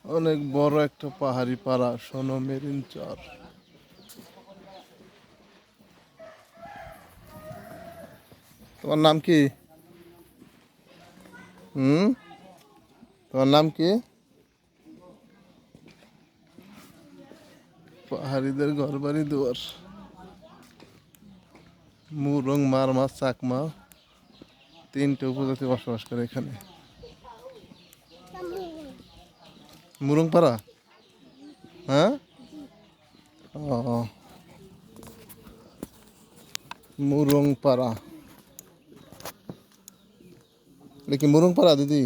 অনেক বড় একটা পাহাড়ি পাড়া সোনো মেরিন চর। তোমার নাম কি? তোমার নাম কি? পাহাড়িদের ঘর বাড়ি দুয়ার। মুরং, মারমা, চাকমা 3টে উপজাতি বসবাস করে এখানে। মুরং পাড়া? হ্যাঁ, ও মুরং পাড়া। এটা কি মুরং পাড়া দিদি?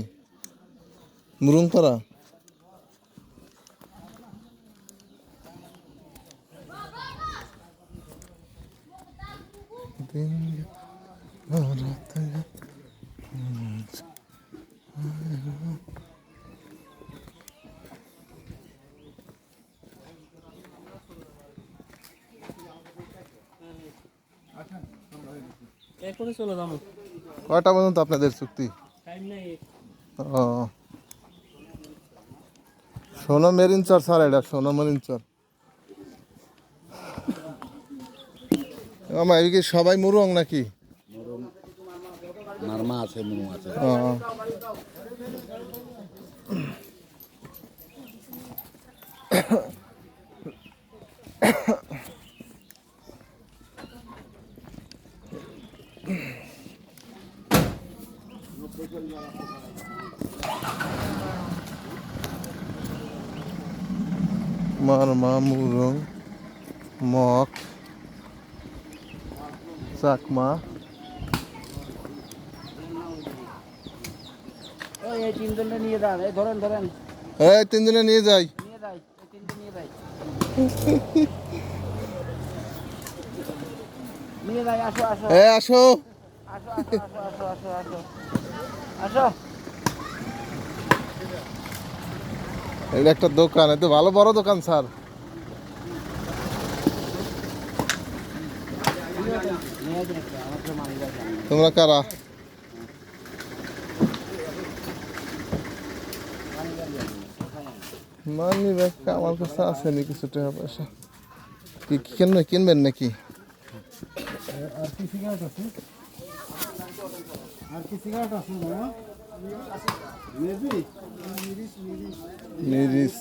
মুরং পাড়া? কয়টা পর্যন্ত আপনাদের চুক্তি? ও সোনো মেরিন চর স্যার, এটা সোনো মেরিন চর। আমার এদিকে সবাই মুরং নাকি? মারমা আছে, মুরং আছে। মারমা, মুরং, মগ, চাকমা। এই তিনজনটা নিয়ে যান, এই ধরেন ধরেন, এই 3 জনে নিয়ে যাই। নিয়ে যাই, এই তিনজন নিয়ে যাই, নিয়ে যাই। আসো আসো আসো। আসো আসো আসো আসো আসো আসো। এটা একটা দোকান, এত ভালো বড় দোকান স্যার। তোমরা কারা? মানি ব্যাগ আমার কাছে আসেনি কিছু টাকা পয়সা। কি কিনবেন নাকি? আর কি সিগারেট আছে? আর কি সিগারেট আছে? মিরিস।